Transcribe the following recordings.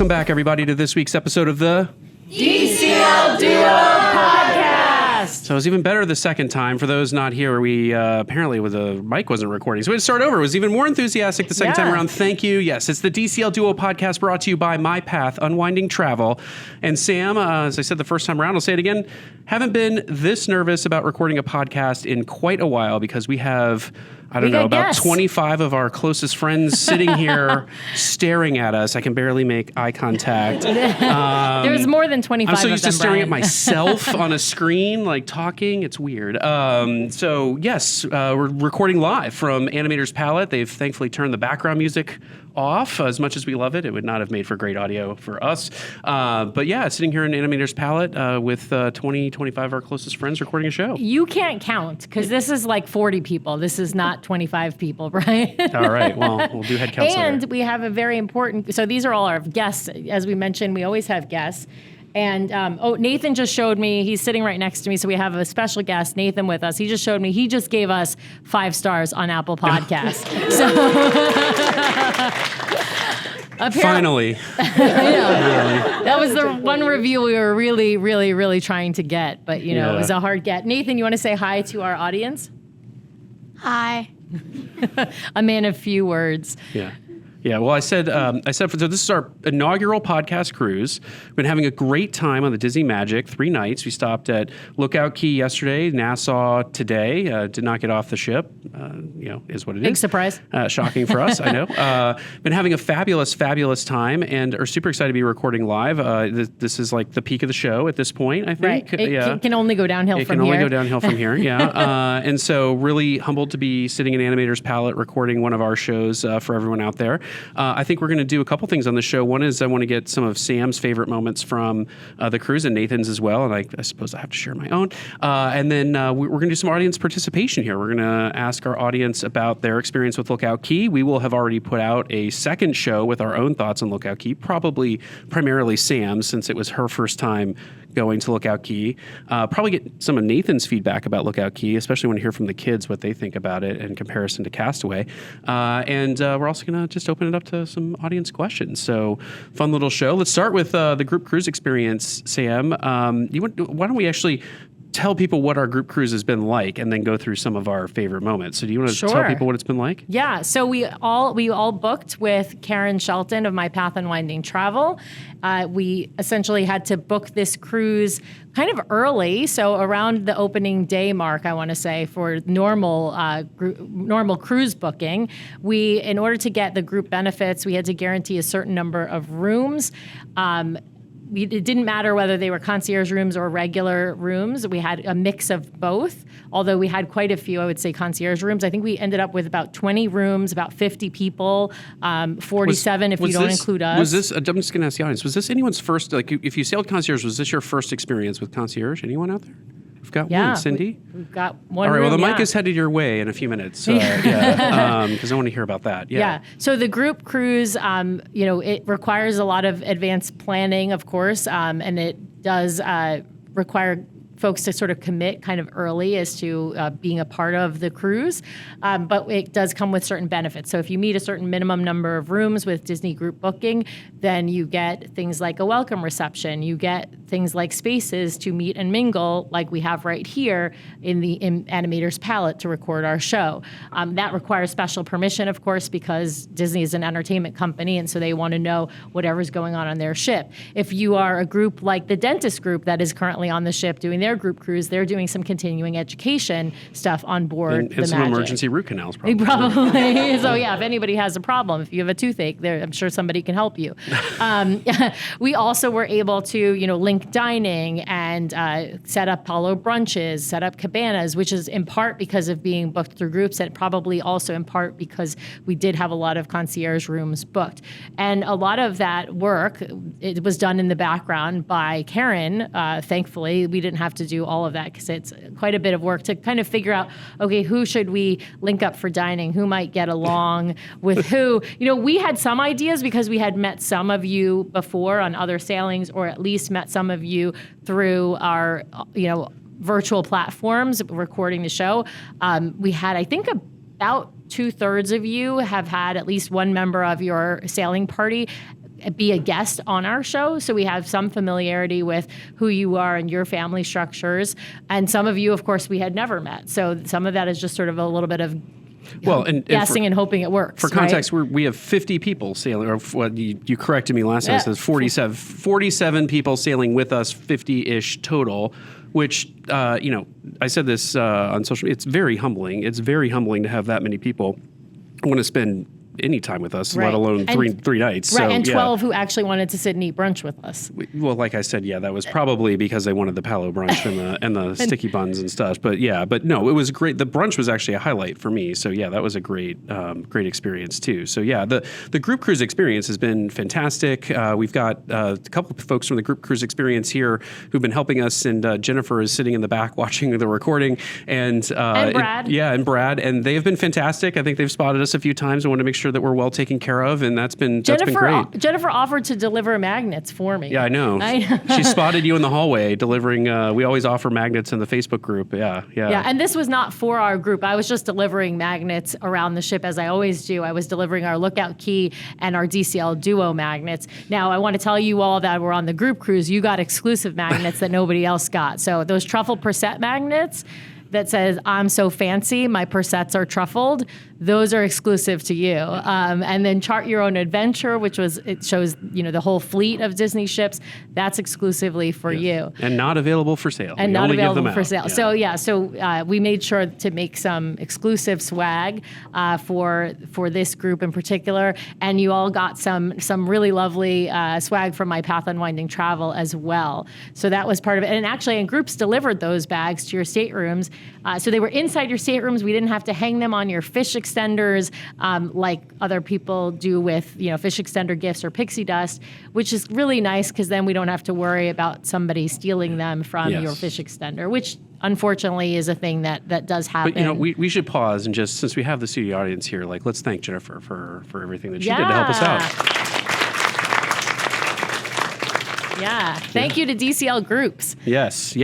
Welcome back, everybody, to this week's episode of the DCL Duo Podcast. So it was even better the second time. For those not here, we apparently the mic wasn't recording, so we had to start over. It was even more enthusiastic the second time around. Thank you. Yes, it's the DCL Duo Podcast brought to you by My Path Unwinding Travel. And Sam, as I said the first time around, I'll say it again, haven't been this nervous about recording a podcast in quite a while because we have... about guests. 25 of our closest friends sitting here staring at us. I can barely make eye contact. There's more than 25 I'm so used to staring at Brian. myself on a screen, like talking. It's weird. So yes, we're recording live from Animator's Palate. They've thankfully turned the background music off. As much as we love it, it would not have made for great audio for us. But yeah, sitting here in Animator's Palate with 25 of our closest friends recording a show. You can't count because this is like 40 people. This is not 25 people, right? All right. Well, we'll do head counts And later. we have a very important, so these are all our guests. As we mentioned, we always have guests. And, Nathan just showed me, he's sitting right next to me, so we have a special guest, Nathan, with us. He just showed me, he just gave us 5 stars on Apple Podcasts. Finally. That was the one review we were really, really, really trying to get, but, it was a hard get. Nathan, you want to say hi to our audience? Hi. A man of few words. Yeah. Yeah, well, I said, so this is our inaugural podcast cruise. We've been having a great time on the Disney Magic, 3 nights. We stopped at Lookout Cay yesterday, Nassau today. Did not get off the ship. Is what it is. Big surprise. Shocking for us, I know. Been having a fabulous, fabulous time and are super excited to be recording live. This is like the peak of the show at this point, I think. Right. It can only go downhill from here. It can only go downhill from here, yeah. And so really humbled to be sitting in Animator's Palate recording one of our shows for everyone out there. I think we're going to do a couple things on the show. One is I want to get some of Sam's favorite moments from the cruise and Nathan's as well. And I suppose I have to share my own. And then we're going to do some audience participation here. We're going to ask our audience about their experience with Lookout Cay. We will have already put out a second show with our own thoughts on Lookout Cay, probably primarily Sam's since it was her first time going to Lookout Cay. Probably get some of Nathan's feedback about Lookout Cay, especially when you hear from the kids what they think about it in comparison to Castaway. And we're also going to just open it up to some audience questions. So fun little show. Let's start with the group cruise experience, Sam. Why don't we actually tell people what our group cruise has been like and then go through some of our favorite moments. So do you want to tell people what it's been like? Yeah. So we all booked with Karen Shelton of My Path Unwinding Travel. We essentially had to book this cruise kind of early, so around the opening day mark, I want to say, for normal cruise booking. In order to get the group benefits, we had to guarantee a certain number of rooms. It didn't matter whether they were concierge rooms or regular rooms. We had a mix of both, although we had quite a few, I would say, concierge rooms. I think we ended up with about 20 rooms, about 50 people, 47 if you don't include us. Was this, I'm just going to ask the audience, was this anyone's first, like if you sailed concierge, was this your first experience with concierge? Anyone out there? We've got one. Cindy? We've got one. All right, room, well, the mic is headed your way in a few minutes. Because I want to hear about that. Yeah. So the group cruise, it requires a lot of advanced planning, of course, and it does require folks to sort of commit kind of early as to being a part of the cruise. But it does come with certain benefits. So if you meet a certain minimum number of rooms with Disney group booking, then you get things like a welcome reception. You get things like spaces to meet and mingle like we have right here in Animator's Palate to record our show. That requires special permission, of course, because Disney is an entertainment company, and so they want to know whatever's going on their ship. If you are a group like the dentist group that is currently on the ship doing their group cruise, they're doing some continuing education stuff on board the and some Magic. Emergency root canals, probably. So yeah, if anybody has a problem, if you have a toothache, I'm sure somebody can help you. We also were able to, link dining and set up Palo brunches, set up cabanas, which is in part because of being booked through groups, and probably also in part because we did have a lot of concierge rooms booked. And a lot of that work, it was done in the background by Karen. Thankfully, we didn't have to do all of that because it's quite a bit of work to kind of figure out, okay, who should we link up for dining? Who might get along with who? We had some ideas because we had met some of you before on other sailings, or at least met some of you through our, virtual platforms recording the show. We had, I think, about 2/3 of you have had at least one member of your sailing party be a guest on our show. So we have some familiarity with who you are and your family structures. And some of you, of course, we had never met. So some of that is just sort of a little bit of guessing and hoping it works. For context, we have 50 people sailing, or what you corrected me last time. It says 47 people sailing with us, 50-ish total. Which I said this on social media. It's very humbling. It's very humbling to have that many people want to spend any time with us, let alone three nights. Right, so, and 12 who actually wanted to sit and eat brunch with us. Well, like I said, that was probably because they wanted the palo brunch and the sticky buns and stuff. But no, it was great. The brunch was actually a highlight for me. So that was a great experience too. So the group cruise experience has been fantastic. We've got a couple of folks from the group cruise experience here who've been helping us, and Jennifer is sitting in the back watching the recording, and Brad. And Brad, and they have been fantastic. I think they've spotted us a few times and want to make sure that we're well taken care of, and that's been great. Jennifer offered to deliver magnets for me. Yeah, I know. She spotted you in the hallway delivering. We always offer magnets in the Facebook group. Yeah. And this was not for our group. I was just delivering magnets around the ship as I always do. I was delivering our Lookout Cay and our DCL Duo magnets. Now, I want to tell you all that we're on the group cruise. You got exclusive magnets that nobody else got. So those truffle percent magnets that says, "I'm so fancy, my persets are truffled," those are exclusive to you. And then Chart Your Own Adventure, it shows the whole fleet of Disney ships. That's exclusively for you. And not available for sale. And not available for sale. Yeah. So we made sure to make some exclusive swag for this group in particular. And you all got some really lovely swag from My Path Unwinding Travel as well. So that was part of it. And actually, groups delivered those bags to your staterooms. So they were inside your staterooms. We didn't have to hang them on your fish extenders like other people do with fish extender gifts or pixie dust, which is really nice because then we don't have to worry about somebody stealing them from your fish extender, which unfortunately is a thing that does happen. But we should pause and just, since we have the studio audience here, let's thank Jennifer for everything that she did to help us out. Yeah. Thank you to DCL Groups. Yes.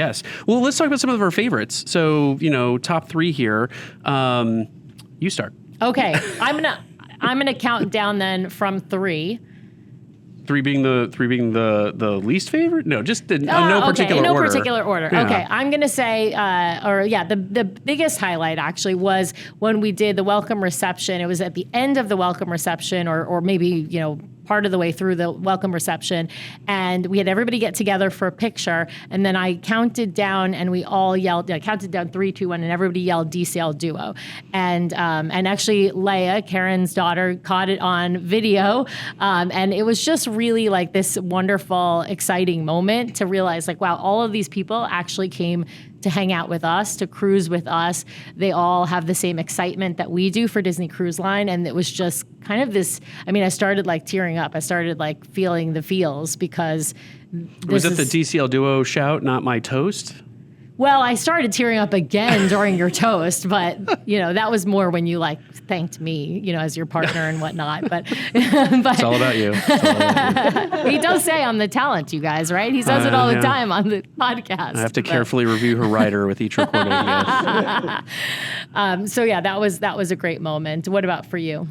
Well, let's talk about some of our favorites. So, top 3 here. You start. Okay. I'm gonna count down then from 3. 3 being the least favorite? No, just in no particular order. No particular order. Yeah. Okay, I'm gonna say, the biggest highlight actually was when we did the welcome reception. It was at the end of the welcome reception, or maybe part of the way through the welcome reception, and we had everybody get together for a picture, and then I counted down, and we all yelled. I counted down 3, 2, 1, and everybody yelled DCL Duo, and actually Leia, Karen's daughter, caught it on video, and it was just really like this wonderful, exciting moment to realize, wow, all of these people actually came to hang out with us, to cruise with us. They all have the same excitement that we do for Disney Cruise Line. And it was just kind of this, I started tearing up. I started feeling the feels because was it the DCL Duo shout, not my toast? Well, I started tearing up again during your toast, but that was more when you thanked me, as your partner and whatnot. But it's all about you. He does say I'm the talent, you guys, right? He says it all the time on the podcast. I have to carefully review her rider with each recording. Yes. That was a great moment. What about for you?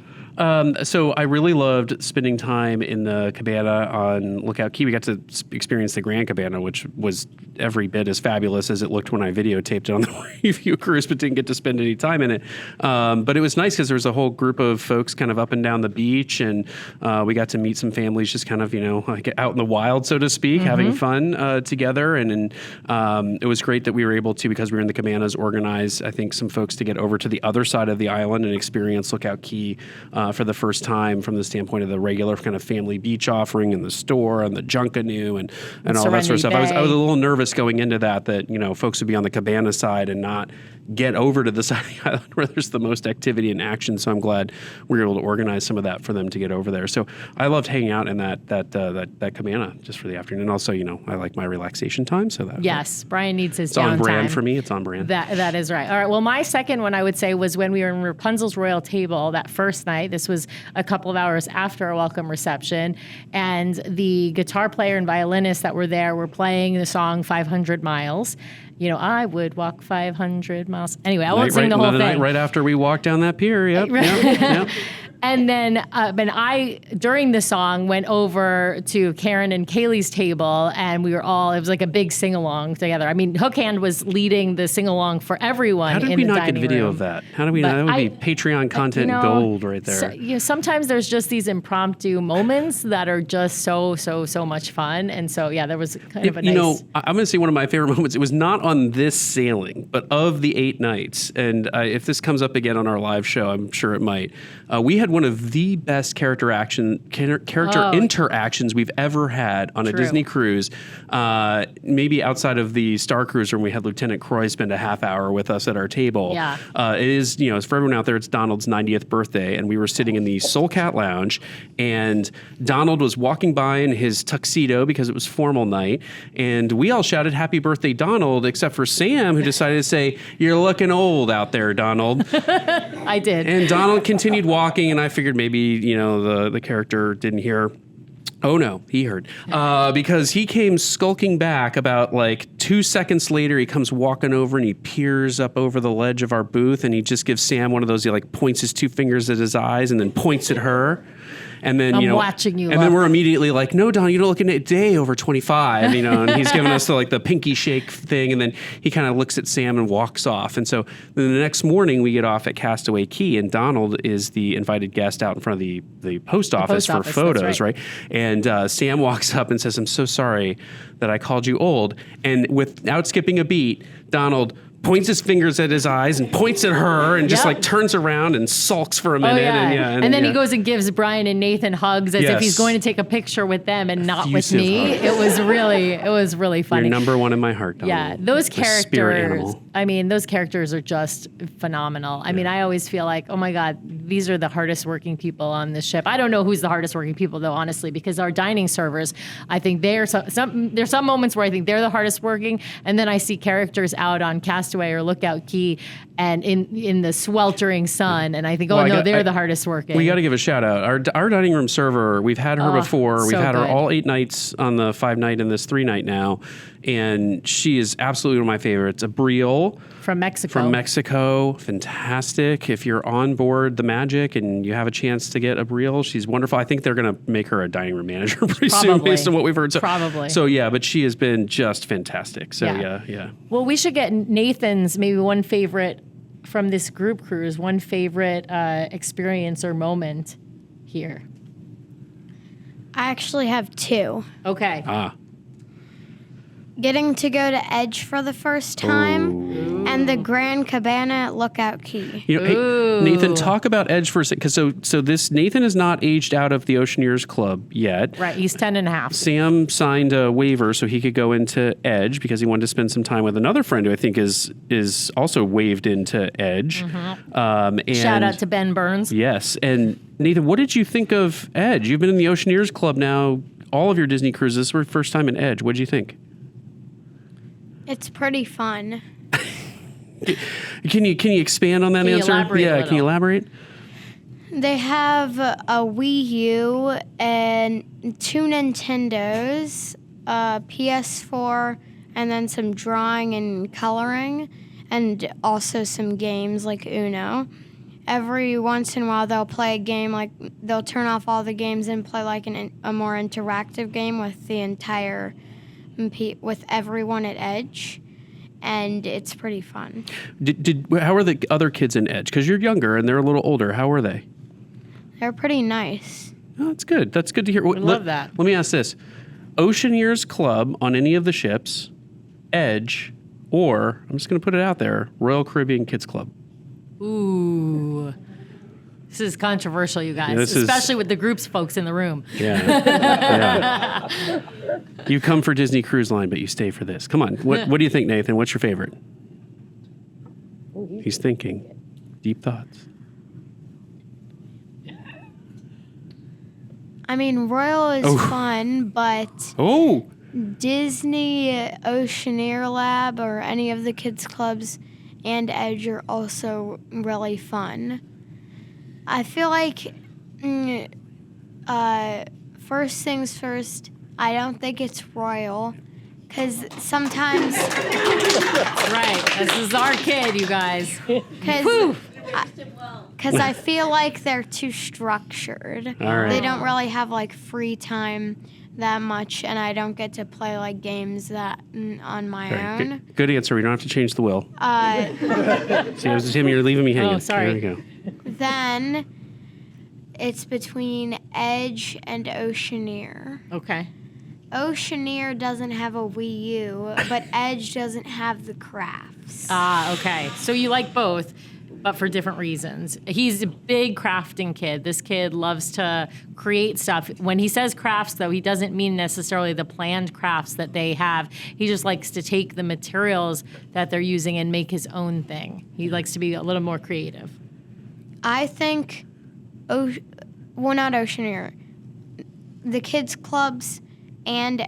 So I really loved spending time in the cabana on Lookout Cay. We got to experience the Grand Cabana, which was every bit as fabulous as it looked when I videotaped it on the preview cruise, but didn't get to spend any time in it. But it was nice because there was a whole group of folks kind of up and down the beach, and we got to meet some families just kind of, out in the wild, so to speak, having fun together. And it was great that we were able to, because we were in the cabanas, organize, I think, some folks to get over to the other side of the island and experience Lookout Cay for the first time from the standpoint of the regular kind of family beach offering and the store and the Junkanoo and all that sort of stuff. I was a little nervous going into that folks would be on the cabana side and not get over to the side of the island where there's the most activity and action. So I'm glad we were able to organize some of that for them to get over there. So I loved hanging out in that cabana just for the afternoon. And also, I like my relaxation time. So that yes, Brian needs his downtime. It's on brand time. For me. It's on brand. That is right. All right. Well, my second one I would say was when we were in Rapunzel's Royal Table that first night. This was a couple of hours after our welcome reception, and the guitar player and violinist that were there were playing the song 500 Miles. I would walk 500 miles. Anyway, I won't sing the whole thing. Right after we walked down that pier. Yep. And then I, during the song, went over to Karen and Kaylee's table, and it was like a big sing-along together. I mean, Hook Hand was leading the sing-along for everyone in the dining room. How did we not get video of that? How do we not? That would be Patreon content gold right there. So, sometimes there's just these impromptu moments that are just so much fun. And so, yeah, there was kind of a nice... I'm going to say one of my favorite moments. It was not on this sailing, but of the 8 nights. And if this comes up again on our live show, I'm sure it might. We had one of the best character interactions we've ever had on a Disney cruise. Maybe outside of the Star Cruiser, when we had Lieutenant Croy spend a half hour with us at our table. Yeah. It is, for everyone out there, it's Donald's 90th birthday, and we were sitting in the Soul Cat Lounge, and Donald was walking by in his tuxedo because it was formal night, and we all shouted "Happy Birthday, Donald," except for Sam, who decided to say, "You're looking old out there, Donald." I did. And Donald continued walking, and I figured maybe, the character didn't hear. Oh, no, he heard. Because he came skulking back about 2 seconds later. He comes walking over and he peers up over the ledge of our booth, and he just gives Sam one of those, he points his 2 fingers at his eyes and then points at her. And then, I'm watching you. And then we're immediately like, "No, Don, you don't look a day over 25, and he's giving us the pinky shake thing. And then he kind of looks at Sam and walks off. And so then the next morning we get off at Castaway Cay, and Donald is the invited guest out in front of the post office for photos, right? And Sam walks up and says, "I'm so sorry that I called you old." And without skipping a beat, Donald points his fingers at his eyes and points at her and just turns around and sulks for a minute. And then he goes and gives Brian and Nathan hugs as if he's going to take a picture with them and not with me. It was really funny. You're number one in my heart, Donald. Yeah, those characters, spirit animal. I mean, those characters are just phenomenal. I mean, I always feel like, oh my God, these are the hardest working people on this ship. I don't know who's the hardest working people though, honestly, because our dining servers, I think there's some moments where I think they're the hardest working, and then I see characters out on Castaway or Lookout Cay and in the sweltering sun, and I think, they're the hardest working. We got to give a shout out. Our dining room server, we've had her before. We've had her all 8 nights on the 5-night and this 3-night now, and she is absolutely one of my favorites. Abril from Mexico, fantastic. If you're on board the Magic and you have a chance to get Abril, she's wonderful. I think they're going to make her a dining room manager pretty soon, based on what we've heard. So yeah, but she has been just fantastic. So yeah. Well, we should get Nathan's maybe one favorite from this group cruise, one favorite experience or moment here. I actually have 2. Okay. Getting to go to Edge for the first time, and the Grand Cabana at Lookout Cay. Hey, Nathan, talk about Edge for a second. So this Nathan is not aged out of the Oceaneers Club yet. Right, he's 10 and a half. Sam signed a waiver so he could go into Edge because he wanted to spend some time with another friend who I think is also waived into Edge. Mm-hmm. And shout out to Ben Burns. Yes, and Nathan, what did you think of Edge? You've been in the Oceaneers Club now, all of your Disney cruises. This was your first time in Edge. What did you think? It's pretty fun. Can you expand on that answer? Can you elaborate? They have a Wii U and 2 Nintendos, a PS4, and then some drawing and coloring, and also some games like Uno. Every once in a while, they'll play a game, they'll turn off all the games and play a more interactive game with everyone at Edge, and it's pretty fun. How are the other kids in Edge? Because you're younger and they're a little older. How are they? They're pretty nice. Oh, that's good. That's good to hear. I love that. Let me ask this. Oceaneers Club on any of the ships, Edge, or, I'm just going to put it out there, Royal Caribbean Kids Club. Ooh. This is controversial, you guys, especially with the groups folks in the room. Yeah. You come for Disney Cruise Line, but you stay for this. Come on. What do you think, Nathan? What's your favorite? He's thinking. Deep thoughts. I mean, Royal is fun, but Disney, Oceaneer Lab, or any of the kids' clubs and Edge are also really fun. I feel like, first things first, I don't think it's Royal, because sometimes... Right, this is our kid, you guys. Because I feel like they're too structured. All right. They don't really have like free time that much, and I don't get to play like games that on my Right. own. Good answer. We don't have to change the will. See, Tim, you're leaving me hanging. Oh, sorry. There you go. Then it's between Edge and Oceaneer. Okay. Oceaneer doesn't have a Wii U, but Edge doesn't have the crafts. Okay. So you like both, but for different reasons. He's a big crafting kid. This kid loves to create stuff. When he says crafts, though, he doesn't mean necessarily the planned crafts that they have. He just likes to take the materials that they're using and make his own thing. He likes to be a little more creative. I think, not Oceaneer. The kids' clubs and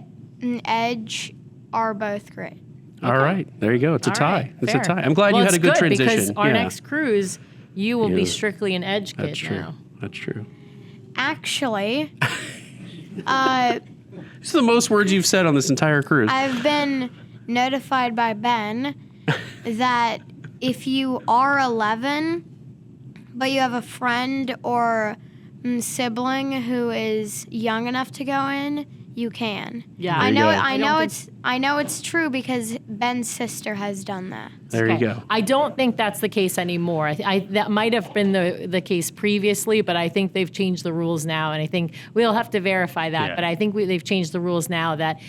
Edge are both great. All right. There you go. It's a All tie. right, It's fair. a tie. I'm glad you had a good transition. Because our Yeah. next cruise, you will be strictly an Edge kid That's true. now. That's true. Actually, This is the most words you've said on this entire cruise. I've been notified by Ben that if you are 11, but you have a friend or sibling who is young enough to go in, you can. Yeah. I There you know. go. I know it's true because Ben's sister has done that. There you go. I don't think that's the case anymore. That might have been the case previously, but I think they've changed the rules now, and I think we'll have to verify that. Yeah. But I think they've changed the rules now that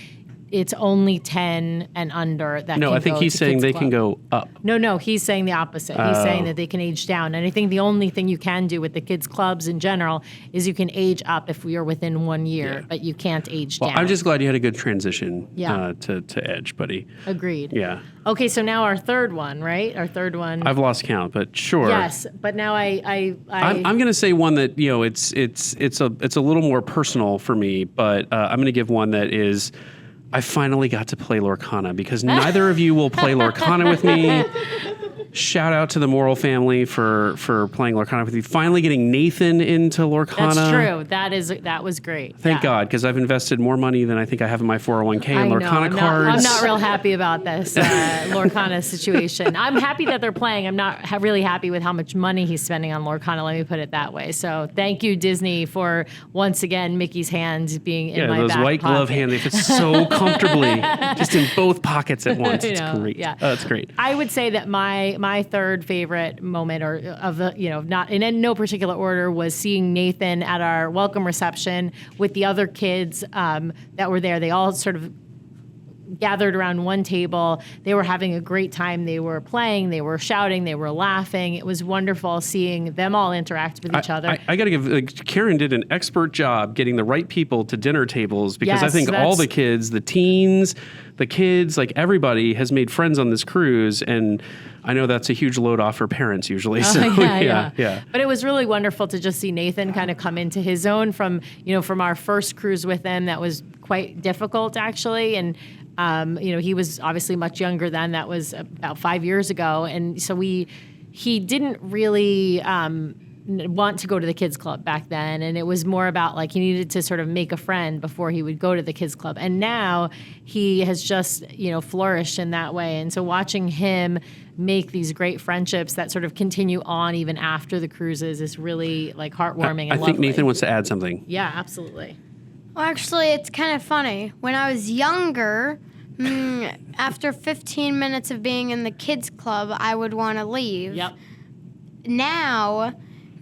it's only 10 and under that No, can I think go he's to saying kids' they club. can go up. No, he's saying the opposite. He's saying that they can age down. And I think the only thing you can do with the kids' clubs in general is you can age up if we are within 1 year, Yeah. but you can't age Well, down. I'm just glad you had a good transition Yeah. to Edge, buddy. Agreed. Yeah. Okay, so now our third one, right? Our third one. I've lost count, but sure. Yes, but now I'm going to say one that it's a little more personal for me, but I'm going to give one that is. I finally got to play Lorcana because neither of you will play Lorcana with me. Shout out to the Morrill family for playing Lorcana with you. Finally getting Nathan into Lorcana. That's true. That was great. Thank Yeah. God, because I've invested more money than I think I have in my 401k in I know. Lorcana I'm cards. not real happy about this Lorcana situation. I'm happy that they're playing. I'm not really happy with how much money he's spending on Lorcana. Let me put it that way. So thank you, Disney, for once again Mickey's hands being in my those back white glove pocket. hands, they fit so comfortably, just in both pockets at once. It's You know, great. yeah. Oh, it's great. I would say that my third favorite moment, or of the not in no particular order, was seeing Nathan at our welcome reception with the other kids that were there. They all sort of gathered around one table. They were having a great time. They were playing. They were shouting. They were laughing. It was wonderful seeing them all interact with each other. I got to give Karen did an expert job getting the right people to dinner tables because I Yes, think all that's- the kids, the teens, the kids, like everybody has made friends on this cruise, and I know that's a huge load off for parents usually. So yeah. But it was really wonderful to just see Nathan kind of come into his own from our first cruise with him. That was quite difficult actually, and he was obviously much younger then. That was about 5 years ago, and so he didn't really want to go to the kids club back then, and it was more about like he needed to sort of make a friend before he would go to the kids club. And now he has just flourished in that way, and so watching him make these great friendships that sort of continue on even after the cruises is really like heartwarming and I think lovely. Nathan wants to add something. Yeah, absolutely. Well, actually, it's kind of funny. When I was younger, after 15 minutes of being in the kids club, I would want to leave. Yep. Now,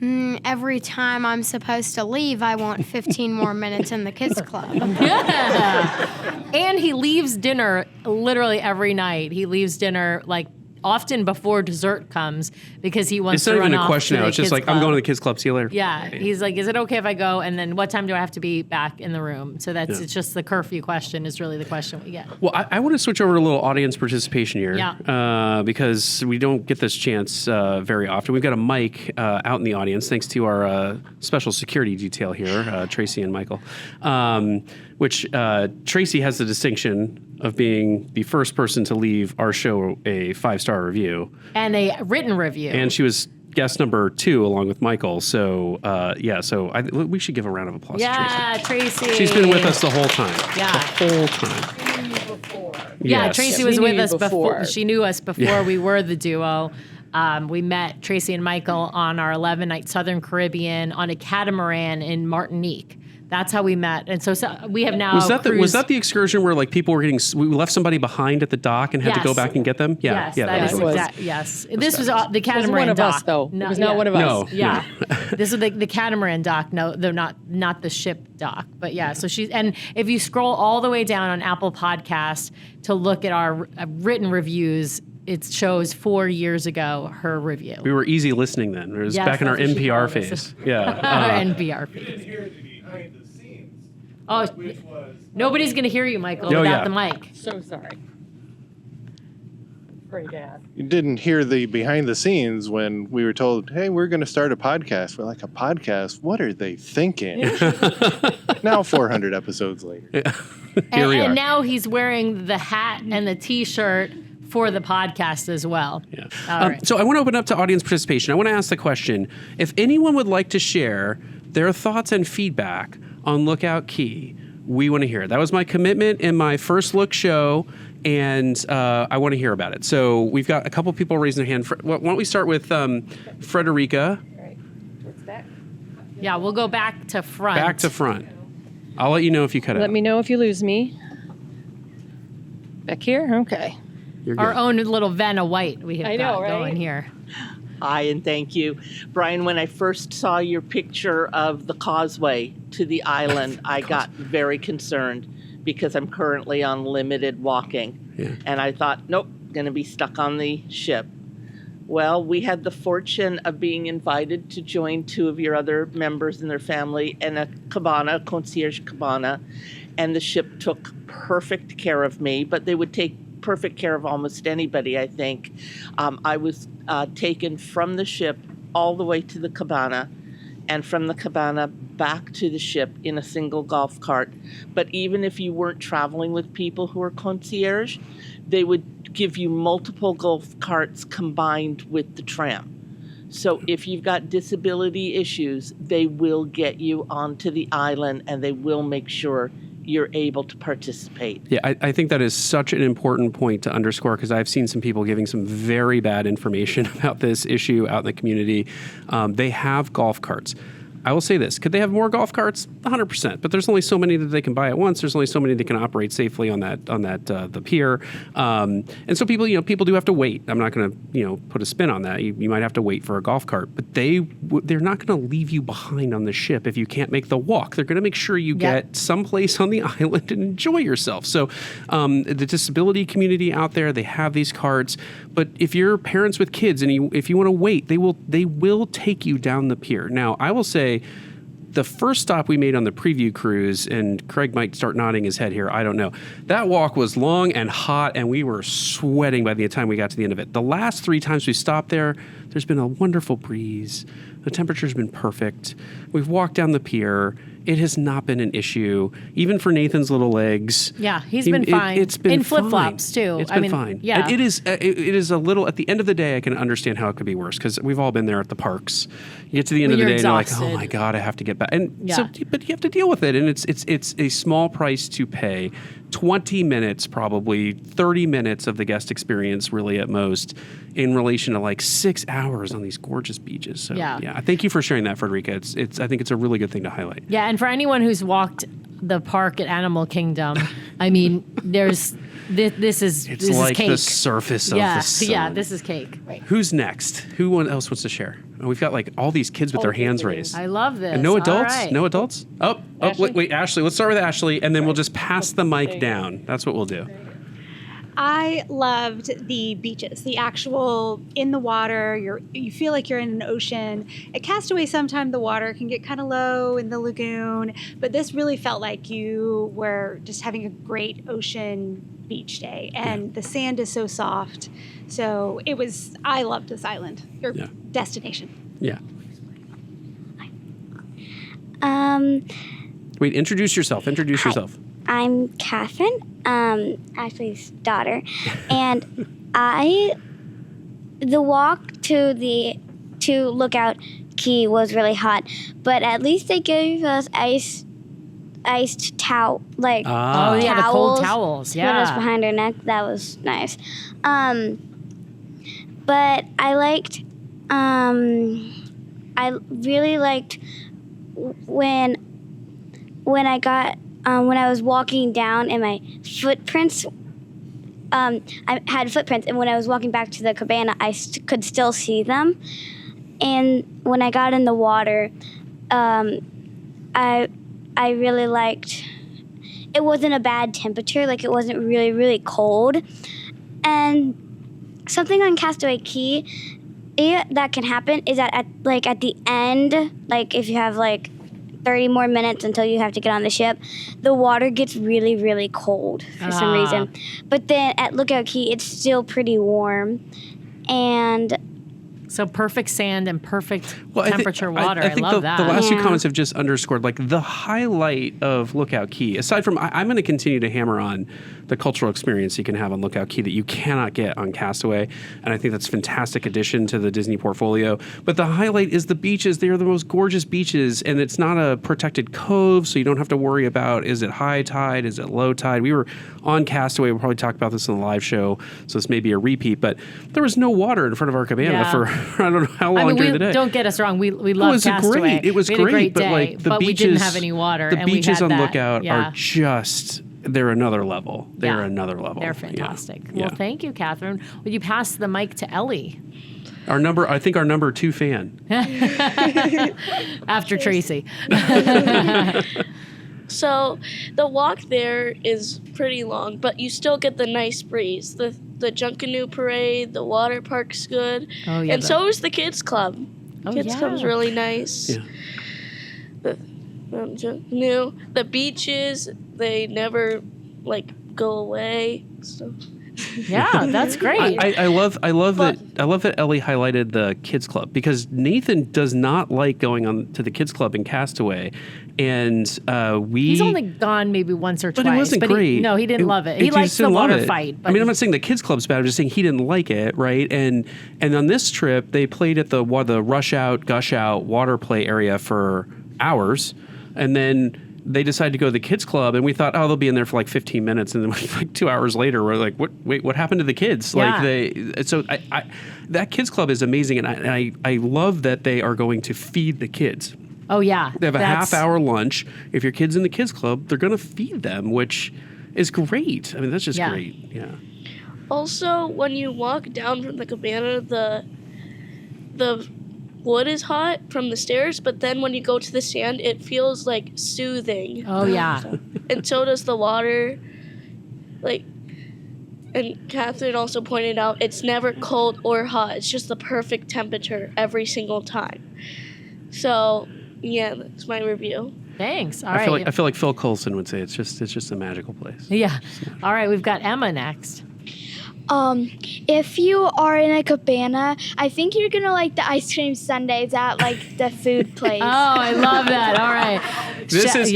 every time I'm supposed to leave, I want 15 more minutes in the kids club. And he leaves dinner literally every night. He leaves dinner like often before dessert comes because he wants It's to not run even a off question to now. the It's just kids like, I'm club. going to the kids club. See you later. Yeah, he's like, is it okay if I go? And then what time do I have to be back in the room? So it's just the curfew question is really the question we get. Well, I want to switch over to a little audience participation here. Yeah. Because we don't get this chance very often. We've got a mic out in the audience, thanks to our special security detail here, Tracy and Michael, which Tracy has the distinction of being the first person to leave our show a 5-star review. And a written review. And she was guest number 2 along with Michael. So, we should give a round of applause to Tracy. Tracy. She's been with us the whole time. Yeah. The whole time. Yeah, Yes. Tracy Yes, was we with knew us you before. before. She knew us before we were the duo. We met Tracy and Michael on our 11-night Southern Caribbean on a catamaran in Martinique. That's how we met, and so we have now. Was that the excursion where like people were we left somebody behind at the dock and had to go back and get them? Yeah, yes, that is yes. This was the catamaran one of dock. Us, though. No, it was not one of us. No, yeah, this was the catamaran dock. No, they're not the ship dock. But yeah, so and if you scroll all the way down on Apple Podcasts to look at our written reviews, it shows 4 years ago her review. We were easy listening then. It was back in our NPR phase. Yeah, our NPR phase. Oh, nobody's going to hear you, Michael, without the mic. So sorry. Very bad. You didn't hear the behind the scenes when we were told, hey, we're going to start a podcast. We're like, a podcast? What are they thinking? Now 400 episodes later. Here we are. And now he's wearing the hat and the T-shirt for the podcast as well. Yeah. Right. So I want to open up to audience participation. I want to ask the question, if anyone would like to share their thoughts and feedback on Lookout Cay, we want to hear it. That was my commitment in my first look show, and I want to hear about it. So we've got a couple people raising their hand. Why don't we start with Frederica? Right. Towards back. Yeah, we'll go back to front. Back to front. I'll let you know if you cut out. Let me know if you lose me. Back here? Okay. You're Our good. own little Vanna White we have I know, got right? going here. Hi, and thank you. Brian, when I first saw your picture of the causeway to the island, I got very concerned because I'm currently on limited walking. Yeah. And I thought, nope, going to be stuck on the ship. Well, we had the fortune of being invited to join two of your other members and their family in a cabana, a concierge cabana, and the ship took perfect care of me, but they would take perfect care of almost anybody, I think. I was taken from the ship all the way to the cabana, and from the cabana back to the ship in a single golf cart. But even if you weren't traveling with people who are concierge, they would give you multiple golf carts combined with the tram. So if you've got disability issues, they will get you onto the island and they will make sure you're able to participate. Yeah, I think that is such an important point to underscore because I've seen some people giving some very bad information about this issue out in the community. They have golf carts. I will say this: could they have more golf carts? 100%. But there's only so many that they can buy at once. There's only so many that can operate safely on the pier. And so people do have to wait. I'm not going to put a spin on that. You might have to wait for a golf cart, but they're not going to leave you behind on the ship if you can't make the walk. They're going to make sure you get someplace on the island and enjoy yourself. So the disability community out there, they have these carts. But if you're parents with kids and if you want to wait, they will take you down the pier. Now, I will say, the first stop we made on the preview cruise, and Craig might start nodding his head here, I don't know. That walk was long and hot, and we were sweating by the time we got to the end of it. The last 3 times we stopped there, there's been a wonderful breeze. The temperature's been perfect. We've walked down the pier. It has not been an issue, even for Nathan's little legs. Yeah, he's been fine. It's been in fine. flip-flops too. It's been fine. Yeah, and it is a little. At the end of the day, I can understand how it could be worse because we've all been there at the parks. You get to the end of the day and you're like, oh my god, I have to get back. And but you have to deal with it, and it's a small price to pay. 20 minutes, probably 30 minutes of the guest experience, really at most, in relation to like 6 hours on these gorgeous beaches. So yeah, thank you for sharing that, Frederica. I think it's a really good thing to highlight. Yeah, and for anyone who's walked the park at Animal Kingdom, I mean, this is like cake. The surface of the sun. Yeah, this is cake. Right. Who's next? Who else wants to share? Oh, we've got like all these kids with their hands raised. I love this. And no adults? All right. No adults? Wait, Ashley. Let's start with Ashley, and then we'll just pass the mic down. That's what we'll do. I loved the beaches, the actual in the water. You feel like you're in an ocean. At Castaway, sometimes the water can get kind of low in the lagoon, but this really felt like you were just having a great ocean beach day, and the sand is so soft. So I loved this island or destination. Yeah. Wait, introduce yourself. Yourself. I'm Catherine, Ashley's daughter, and the walk to Lookout Cay was really hot, but at least they gave us iced towel, like towels, the cold towels, yeah, put us behind our neck. That was nice. but I really liked when I was walking down and my footprints. I had footprints, and when I was walking back to the cabana, I could still see them. And when I got in the water, I really liked. It wasn't a bad temperature; like it wasn't really, really cold. And something on Castaway Cay that can happen is that at the end, like if you have like 30 more minutes until you have to get on the ship, the water gets really, really cold for some reason. But then at Lookout Cay, it's still pretty warm. And so perfect sand and perfect temperature water. I think love that. The last few comments have just underscored like the highlight of Lookout Cay. Aside from, I'm going to continue to hammer on the cultural experience you can have on Lookout Cay that you cannot get on Castaway, and I think that's a fantastic addition to the Disney portfolio. But the highlight is the beaches. They are the most gorgeous beaches, and it's not a protected cove, so you don't have to worry about is it high tide, is it low tide. We were on Castaway. We'll probably talk about this in the live show, so this may be a repeat, but there was no water in front of our cabana for I don't know how long during the day. Don't get us wrong. We love Castaway. It was great, but like the beaches, we didn't have any water. The beaches on that. Lookout are just. They're another level. They're another level. They're fantastic. Yeah. Well, thank you, Catherine. Will you pass the mic to Ellie? Our number 2 fan. After Tracy. So the walk there is pretty long, but you still get the nice breeze. The Junkanoo Parade, the water park's good. Oh, yeah. And so is the Kids Club. Kids Club's really nice. Yeah. The beaches, they never go away. So yeah, that's great. I love that Ellie highlighted the Kids Club, because Nathan does not like going on to the Kids Club in Castaway, and he's only gone maybe once or twice. But it wasn't great. He didn't love it. He likes the water fight. I mean, I'm not saying the Kids Club's bad. I'm just saying he didn't like it, right? And on this trip, they played at the rush out, gush out water play area for hours, and then they decided to go to the Kids Club, and we thought, they'll be in there for like 15 minutes. And then like 2 hours later, we're like, what happened to the kids? Yeah. That Kids Club is amazing. And I love that they are going to feed the kids. Oh, yeah. They have a half-hour lunch. If your kid's in the Kids Club, they're going to feed them, which is great. I mean, that's just great. Yeah. Also, when you walk down from the cabana, the wood is hot from the stairs, but then when you go to the sand, it feels like soothing. Oh, yeah. And so does the water. And Catherine also pointed out, it's never cold or hot. It's just the perfect temperature every single time. So, yeah, that's my review. Thanks. All I right. feel like Phil Coulson would say it's just a magical place. Yeah. All right, we've got Emma next. If you are in a cabana, I think you're gonna like the ice cream sundaes at like the food place. Oh, I love that. All right. This is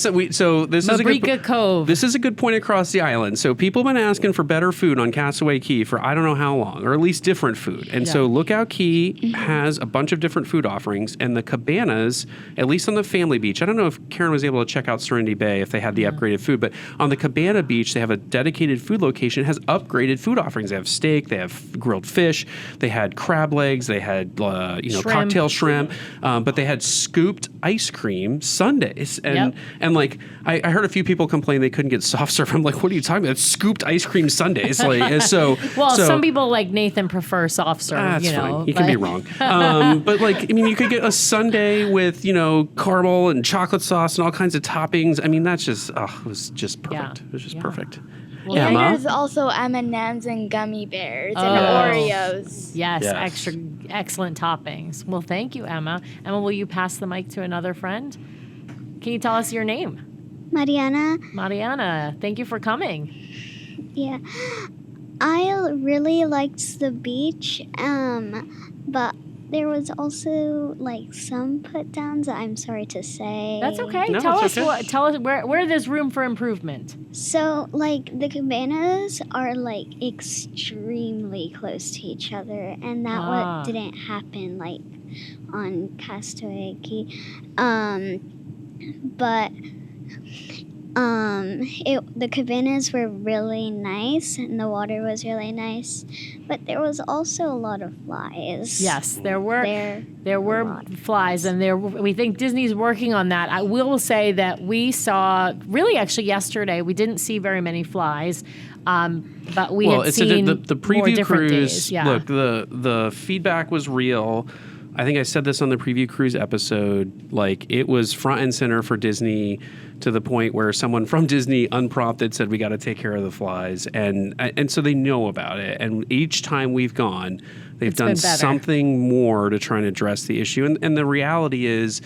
Mabrika Cove. This is a good point across the island. So people have been asking for better food on Castaway Cay for I don't know how long, or at least different food. And so Lookout Cay has a bunch of different food offerings, and the cabanas, at least on the family beach, I don't know if Karen was able to check out Serenity Bay if they had the upgraded food, but on the cabana beach, they have a dedicated food location. It has upgraded food offerings. They have steak, they have grilled fish, they had crab legs, they had cocktail shrimp, but they had scooped ice cream sundaes. And like I heard a few people complain they couldn't get soft serve. I'm like, what are you talking about? It's scooped ice cream sundaes. Some people like Nathan prefer soft serve. That's fine. You can be wrong. But you could get a sundae with caramel and chocolate sauce and all kinds of toppings. I mean, that's just it was just perfect. It was just perfect. Well, there's also M&Ms and gummy bears and Oreos. Yes, excellent toppings. Well, thank you, Emma. Emma, will you pass the mic to another friend? Can you tell us your name? Mariana, thank you for coming. Yeah. I really liked the beach, but there was also some put downs. I'm sorry to say. That's okay. No, tell it's us tell us where there's room for improvement. So the cabanas are extremely close to each other, and that what didn't happen on Castaway Cay. But The cabanas were really nice and the water was really nice, but there was also a lot of flies. Yes, there were a lot of flies, and we think Disney's working on that. I will say that we saw, really actually yesterday, we didn't see very many flies, but we had seen the more preview different cruise. days. Yeah. Look, the feedback was real. I think I said this on the preview cruise episode. Like, it was front and center for Disney, to the point where someone from Disney, unprompted, said, we got to take care of the flies. And so they know about it. And each time we've gone, they've done something more to try and address the issue. And the reality is,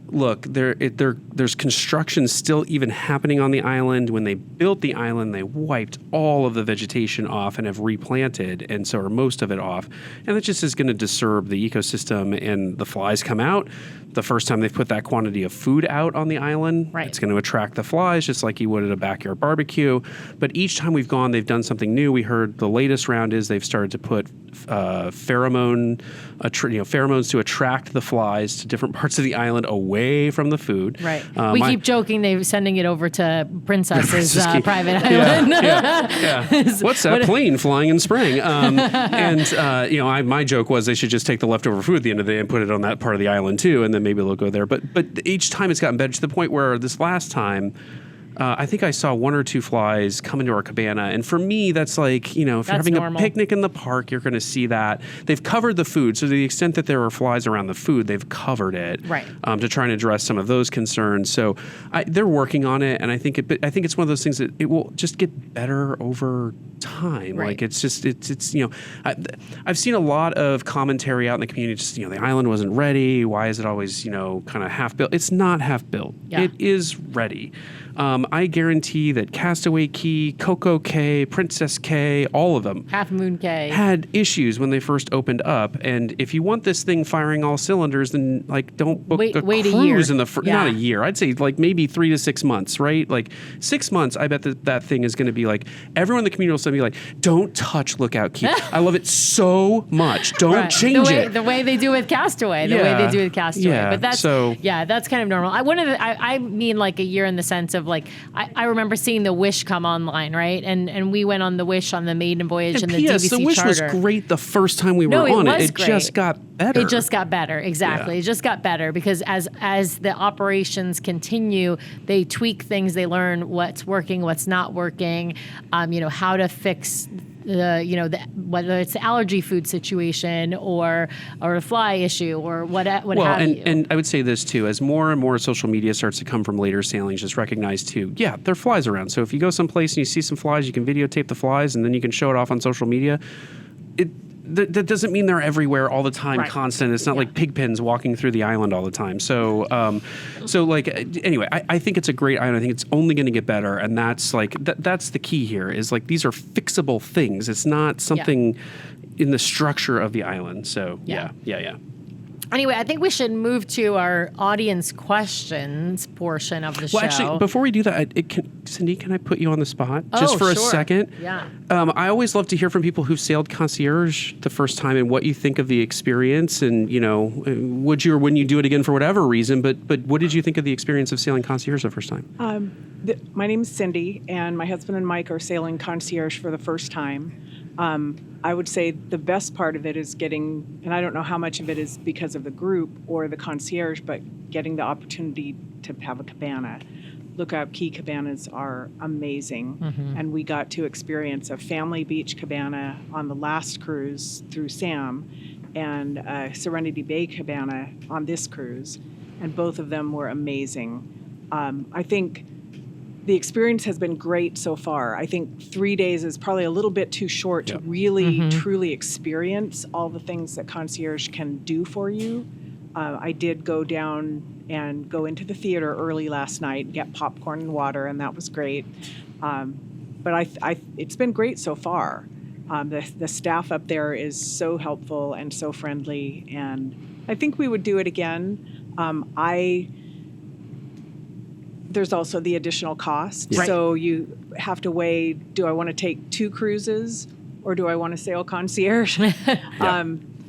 look, there's construction still even happening on the island. When they built the island, they wiped all of the vegetation off and have replanted, and so are most of it off. And that just is going to disturb the ecosystem, and the flies come out. The first time they've put that quantity of food out on the island, it's going to attract the flies, just like you would at a backyard barbecue. But each time we've gone, they've done something new. We heard the latest round is they've started to put pheromones to attract the flies to different parts of the island away from the food. Right. We keep joking they're sending it over to Princess's private island. What's that plane flying in spring? My joke was they should just take the leftover food at the end of the day and put it on that part of the island too, and then maybe they'll go there. But each time it's gotten better, to the point where this last time, I think I saw 1 or 2 flies come into our cabana. And for me, that's like, if you're having normal. A picnic in the park, you're going to see that. They've covered the food. So to the extent that there are flies around the food, they've covered it to try and address some of those concerns. So they're working on it. And I think it's one of those things that it will just get better over time. Right. Like it's I've seen a lot of commentary out in the community, just, the island wasn't ready. Why is it always, kind of half built? It's not half built. Yeah. It is ready. I guarantee that Castaway Cay, Coco Cay, Princess Cay, all of them, Half Moon Cay, had issues when they first opened up. And if you want this thing firing all cylinders, then don't book a cruise in the not a year. I'd say maybe 3 to 6 months, right? 6 months. I bet that thing is going to be everyone in the community will suddenly be like, don't touch Lookout Cay. I love it so much. Don't change it. The way they do with Castaway. The way they do with Castaway. Yeah. But that's that's kind of normal. I mean a year in the sense of I remember seeing the Wish come online, right? And we went on the Wish on the maiden voyage and the DVC the Wish charter. was great the first time we were on it. It just got better. It just got better, exactly. Yeah. It just got better because as the operations continue, they tweak things. They learn what's working, what's not working. How to fix whether it's the allergy food situation or a fly issue or what have you. And I would say this too, as more and more social media starts to come from later sailings, just recognize too, there are flies around. So if you go someplace and you see some flies, you can videotape the flies and then you can show it off on social media. That doesn't mean they're everywhere all the time, constant. It's not like pig pens walking through the island all the time. So, anyway, I think it's a great island. I think it's only going to get better, and that's that's the key here. Is these are fixable things. It's not something in the structure of the island. So, yeah. Anyway, I think we should move to our audience questions portion of the show. Well, actually, before we do that, Cindy, can I put you on the spot just for a second? Yeah. I always love to hear from people who've sailed concierge the first time and what you think of the experience, and would you or wouldn't you do it again for whatever reason? But what did you think of the experience of sailing concierge the first time? My name is Cindy, and my husband and Mike are sailing concierge for the first time. I would say the best part of it is getting, and I don't know how much of it is because of the group or the concierge, but getting the opportunity to have a cabana. Lookout Cay cabanas are amazing, and we got to experience a family beach cabana on the last cruise through Sam and a Serenity Bay cabana on this cruise, and both of them were amazing. I think the experience has been great so far. I think 3 days is probably a little bit too short to really, truly experience all the things that concierge can do for you. I did go down and go into the theater early last night, get popcorn and water, and that was great. But it's been great so far. The staff up there is so helpful and so friendly, and I think we would do it again. There's also the additional cost. Right. So you have to weigh, do I want to take 2 cruises or do I want to sail concierge?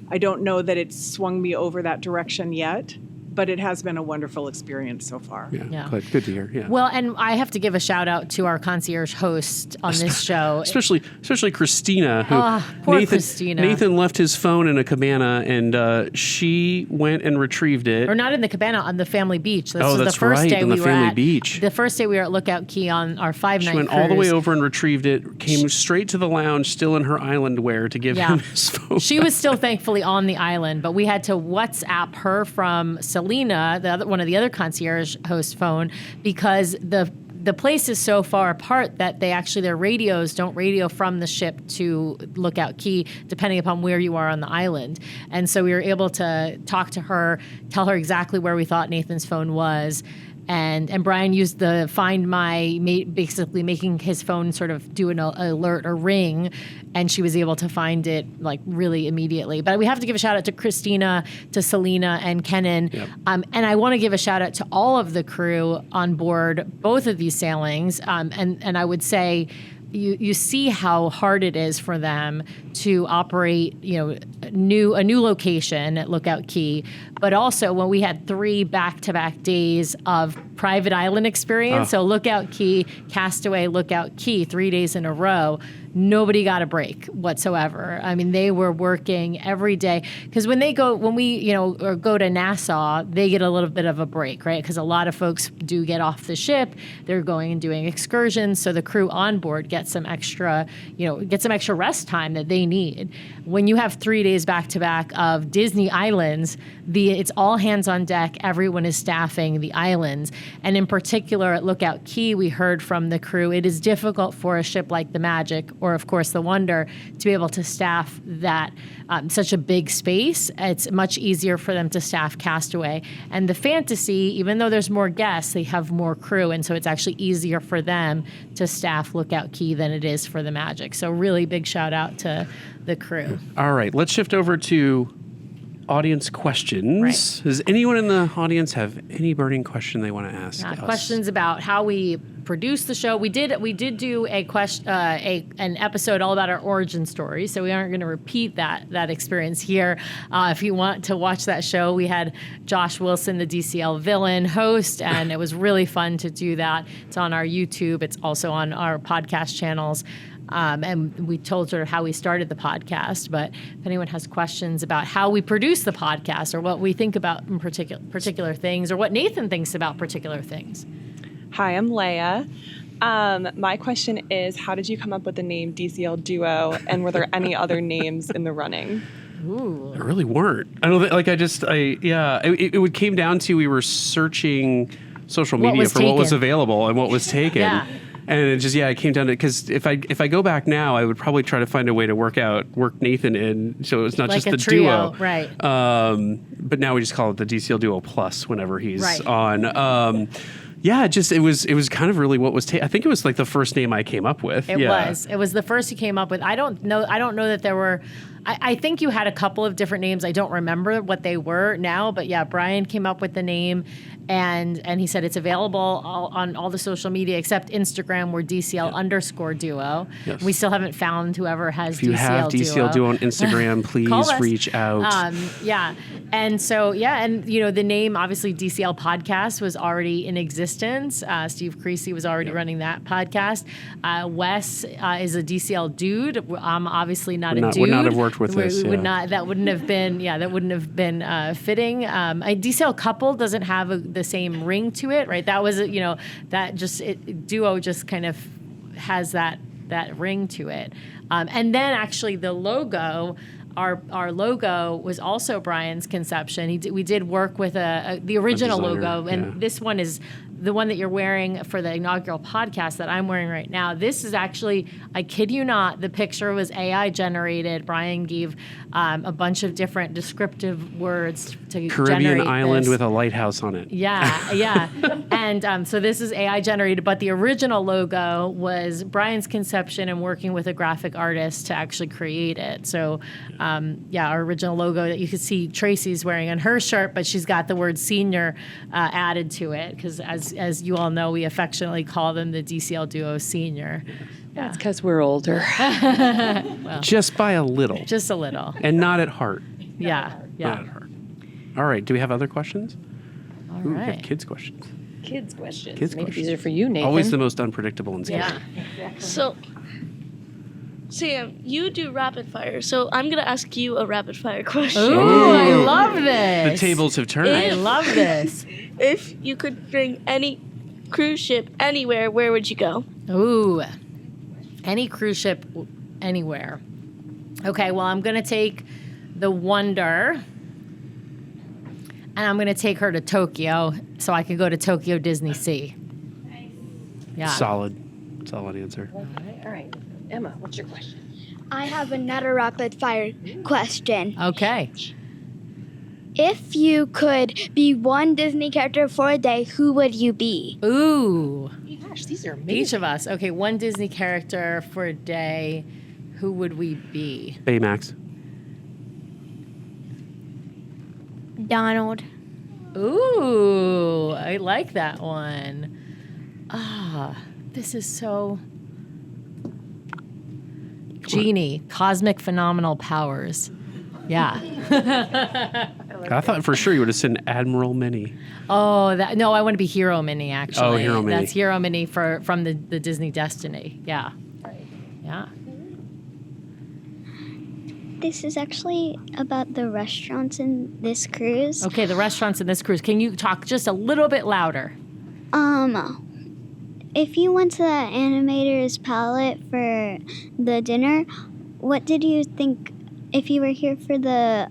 I don't know that it's swung me over that direction yet, but it has been a wonderful experience so far. Yeah. Good to hear. Yeah. Well, and I have to give a shout out to our concierge host on this show. Especially Christina, who poor Christina. Nathan left his phone in a cabana, and she went and retrieved it. Or not in the cabana, on the family beach. This was that's the first right, day on the we were family at, beach. The first day we were at Lookout Cay on our 5-night She went cruise. all the way over and retrieved it, came straight to the lounge, still in her island wear, to give him his phone. She was still thankfully on the island, but we had to WhatsApp her from Selena, one of the other concierge host phone, because the place is so far apart that their radios don't radio from the ship to Lookout Cay, depending upon where you are on the island. And so we were able to talk to her, tell her exactly where we thought Nathan's phone was. And Brian used the Find My, basically making his phone sort of do an alert or ring, and she was able to find it like really immediately. But we have to give a shout out to Christina, to Selena, and Kenan. Yep. And I want to give a shout out to all of the crew on board both of these sailings. And I would say, you see how hard it is for them to operate, a new location at Lookout Cay, but also when we had 3 back-to-back days of private island experience. So Lookout Cay, Castaway, Lookout Cay, 3 days in a row. Nobody got a break whatsoever. I mean, they were working every day, because when we go to Nassau, they get a little bit of a break, right? Because a lot of folks do get off the ship. They're going and doing excursions, so the crew on board gets some extra rest time that they need. When you have 3 days back to back of Disney islands, it's all hands on deck. Everyone is staffing the islands, and in particular at Lookout Cay, we heard from the crew, it is difficult for a ship like the Magic, or of course the Wonder, to be able to staff that such a big space. It's much easier for them to staff Castaway. And the Fantasy, even though there's more guests, they have more crew, and so it's actually easier for them to staff Lookout Cay than it is for the Magic. So really big shout out to the crew. All right, let's shift over to audience questions. Right. Does anyone in the audience have any burning question they want to ask us? Questions about how we produce the show. We did do an episode all about our origin story, so we aren't going to repeat that experience here. If you want to watch that show, we had Josh Wilson, the DCL villain, host, and it was really fun to do that. It's on our YouTube. It's also on our podcast channels. And we told her how we started the podcast, but if anyone has questions about how we produce the podcast, or what we think about in particular things, or what Nathan thinks about particular things. Hi, I'm Leia. My question is, how did you come up with the name DCL Duo, and were there any other names in the running? Ooh. There really weren't. I don't think, it came down to, we were searching social media for what was available and what was taken. Yeah. And it came down to, because if I go back now, I would probably try to find a way to work Nathan in, so it's not like just a the trio, duo. right? But now we just call it the DCL Duo Plus whenever he's on. It was kind of really what was I think it was like the first name I came up with. It was the first you came up with. I don't know that there were. I think you had a couple of different names. I don't remember what they were now, but yeah, Brian came up with the name, and he said it's available on all the social media except Instagram. We're DCL_Duo. Yes. We still haven't found whoever has DCL Duo. If you have DCL Duo on Instagram, please reach out. And so the name, obviously DCL Podcast was already in existence. Steve Creasy was already running that podcast. Wes is a DCL dude. I'm obviously not a dude. Would not have worked with we this. would not. That wouldn't have been. Yeah, that wouldn't have been fitting. A DCL couple doesn't have the same ring to it, right? That was Duo just kind of has that ring to it. And then actually the logo. Our logo was also Brian's conception. We did work with the original logo, and this one is the one that you're wearing for the inaugural podcast that I'm wearing right now. This is actually, I kid you not, the picture was AI generated. Brian gave a bunch of different descriptive words to Caribbean generate island this. With a lighthouse on it. Yeah. And so this is AI generated, but the original logo was Brian's conception and working with a graphic artist to actually create it. So our original logo that you could see Tracy's wearing on her shirt, but she's got the word senior added to it, because as you all know, we affectionately call them the DCL Duo Senior. That's because we're older. Well, just by a little. Just a little. And not at heart. Yeah. Not at heart. All right. Do we have other questions? All Ooh, we right. have kids questions. Kids questions. Kids Maybe questions. these are for you, Nathan. Always the most unpredictable and scary. Yeah. So, Sam, you do rapid fire, so I'm gonna ask you a rapid fire question. Ooh, I Ooh. love this. The tables have turned. I love this. If you could bring any cruise ship anywhere, where would you go? Ooh, any cruise ship anywhere. Okay, well, I'm going to take the Wonder, and I'm going to take her to Tokyo so I could go to Tokyo Disney Sea. Yeah. Solid answer. All right. Emma, what's your question? I have another rapid fire question. Okay. If you could be one Disney character for a day, who would you be? Ooh. Gosh, these are Each amazing. of us. Okay, one Disney character for a day. Who would we be? Baymax. Donald. Ooh, I like that one. This is so... Genie, cosmic phenomenal powers. Yeah. I thought for sure you would have said Admiral Minnie. Oh, no, I want to be Hero Minnie, actually. Oh, Hero Minnie. That's Hero Minnie from the Disney Destiny. Yeah. Yeah. This is actually about the restaurants in this cruise. Okay, the restaurants in this cruise. Can you talk just a little bit louder? If you went to the Animator's Palate for the dinner, what did you think? If you were here for the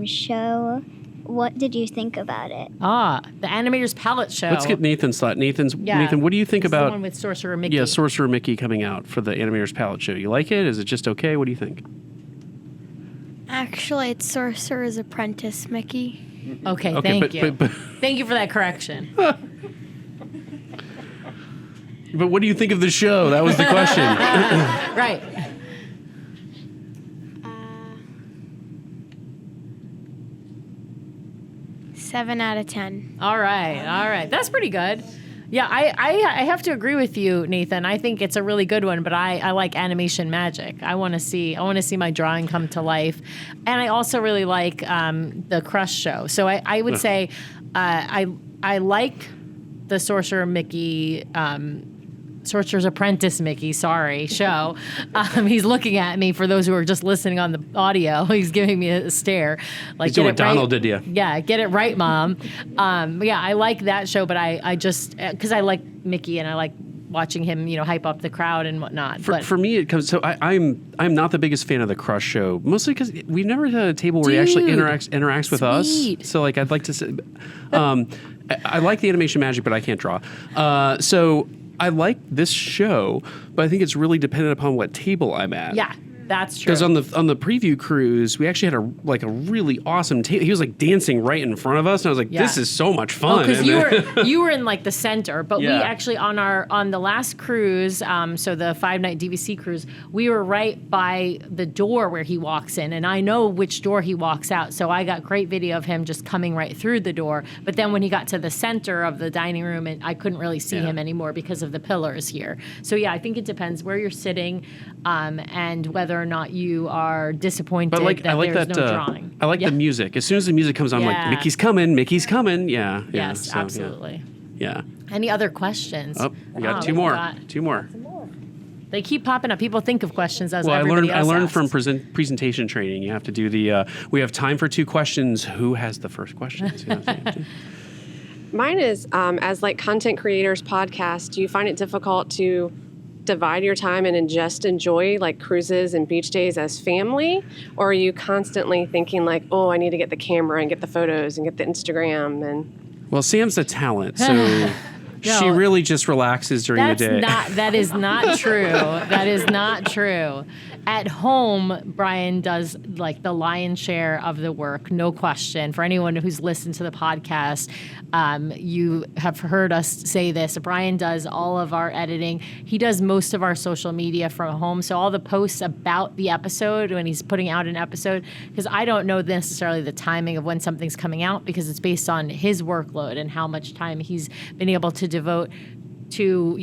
show, what did you think about it? The Animator's Palette show. Let's get Nathan's thought. Nathan, what do you think This is the about one with Sorcerer Mickey? Yeah, Sorcerer Mickey coming out for the Animator's Palette show? You like it? Is it just okay? What do you think? Actually, it's Sorcerer's Apprentice Mickey. Okay, Okay, thank you. Thank you for that correction. But what do you think of the show? That was the question. Right. 7 out of 10. All right. That's pretty good. Yeah, I have to agree with you, Nathan. I think it's a really good one, but I like animation magic. I want to see my drawing come to life, and I also really like the Crush show. So I would say I like the Sorcerer Mickey. Sorcerer's Apprentice Mickey, show. He's looking at me for those who are just listening on the audio. He's giving me a stare. Like, he's doing what Donald did to you. Yeah, get it right, Mom. Yeah, I like that show, but I just, because I like Mickey and I like watching him, hype up the crowd and whatnot. For me, it comes. So I'm not the biggest fan of the Crush show, mostly because we've never had a table where he actually interacts with us. So like, I'd like to say, I like the animation magic, but I can't draw. So I like this show, but I think it's really dependent upon what table I'm at. Yeah, that's true. Because on the preview cruise, we actually had a really awesome table. He was like dancing right in front of us, and I was like, "This is so much fun." Because you were in like the center, but we actually on the last cruise, so the 5-night DVC cruise, we were right by the door where he walks in, and I know which door he walks out, so I got great video of him just coming right through the door. But then when he got to the center of the dining room, and I couldn't really see him anymore because of the pillars here. So yeah, I think it depends where you're sitting, and whether or not you are disappointed that I like there's that, no drawing. I like the music. As soon as the music comes on, I'm like, Mickey's coming, Mickey's coming. Yeah. Yes, So, absolutely. Yeah. Any other questions? Oh, we got two more. They keep popping up. People think of questions as Well, everybody I else learned asks. from presentation training. You have to do the. We have time for 2 questions. Who has the first questions? Mine is as like content creators podcast. Do you find it difficult to divide your time and just enjoy like cruises and beach days as family, or are you constantly thinking like, oh, I need to get the camera and get the photos and get the Instagram and? Well, Sam's a talent, so she really just relaxes during the day. That is not true. That is not true. At home, Brian does like the lion's share of the work, no question. For anyone who's listened to the podcast, you have heard us say this. Brian does all of our editing. He does most of our social media from home. So all the posts about the episode when he's putting out an episode, because I don't know necessarily the timing of when something's coming out because it's based on his workload and how much time he's been able to devote to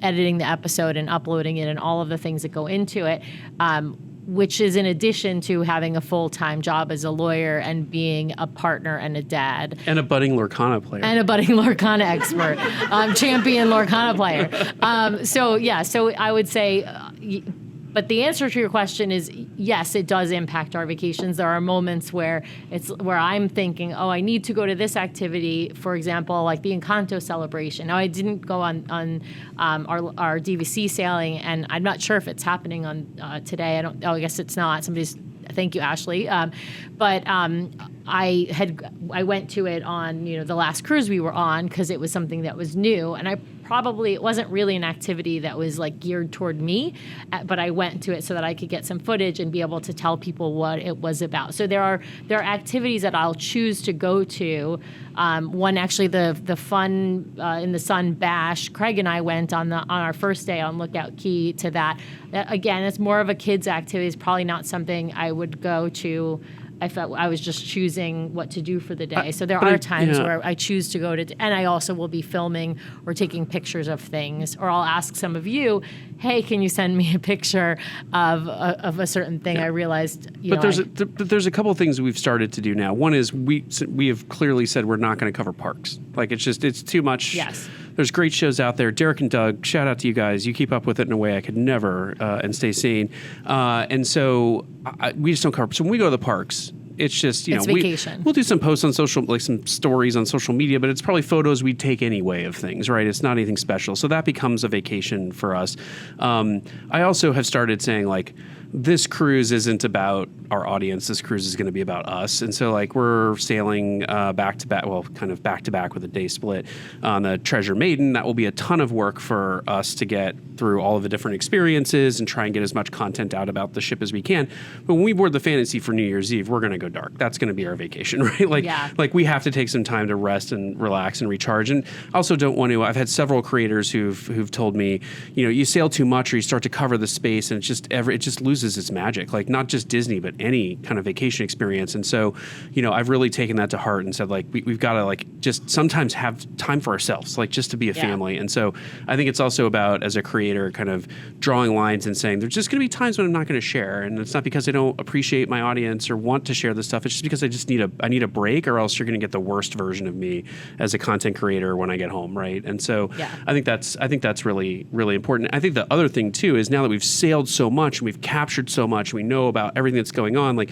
editing the episode and uploading it and all of the things that go into it. which is in addition to having a full-time job as a lawyer and being a partner and a dad. And a budding Lorcana player. And a budding Lorcana expert, champion Lorcana player. So I would say, but the answer to your question is yes, it does impact our vacations. There are moments where I'm thinking, oh, I need to go to this activity, for example, like the Encanto celebration. Now, I didn't go on our DVC sailing, and I'm not sure if it's happening on today. I guess it's not. Thank you, Ashley. I went to it on the last cruise we were on because it was something that was new, and it wasn't really an activity that was like geared toward me, but I went to it so that I could get some footage and be able to tell people what it was about. So there are activities that I'll choose to go to. One actually, the Fun in the Sun Bash. Craig and I went on our first day on Lookout Cay to that. Again, it's more of a kids' activity. It's probably not something I would go to. I felt I was just choosing what to do for the day. So there are times where I choose to go to, and I also will be filming or taking pictures of things, or I'll ask some of you, hey, can you send me a picture of a certain thing? I realized, there's a couple of things we've started to do now. One is we have clearly said we're not going to cover parks. Like it's too much. Yes. There's great shows out there. Derek and Doug, shout out to you guys. You keep up with it in a way I could never and stay sane. And so we just don't cover. So when we go to the parks, it's just, it's vacation. We'll do some posts on social, like some stories on social media, but it's probably photos we take anyway of things, right? It's not anything special. So that becomes a vacation for us. I also have started saying, like, this cruise isn't about our audience. This cruise is going to be about us. And so, like, we're sailing back to back with a day split on the Treasure Maiden. That will be a ton of work for us to get through all of the different experiences and try and get as much content out about the ship as we can. But when we board the Fantasy for New Year's Eve, we're going to go dark. That's going to be our vacation, right? Like we have to take some time to rest and relax and recharge. And I also don't want to. I've had several creators who've told me, you sail too much or you start to cover the space and it just loses its magic. Like, not just Disney, but any kind of vacation experience. And so, I've really taken that to heart and said, like, we've got to, like, just sometimes have time for ourselves, like, just to be a family. And so I think it's also about, as a creator, kind of drawing lines and saying there's just going to be times when I'm not going to share. And it's not because I don't appreciate my audience or want to share this stuff. It's just because I need a break, or else you're going to get the worst version of me as a content creator when I get home, right? And so I think that's really, really important. I think the other thing too is, now that we've sailed so much and we've captured so much, we know about everything that's going on, like,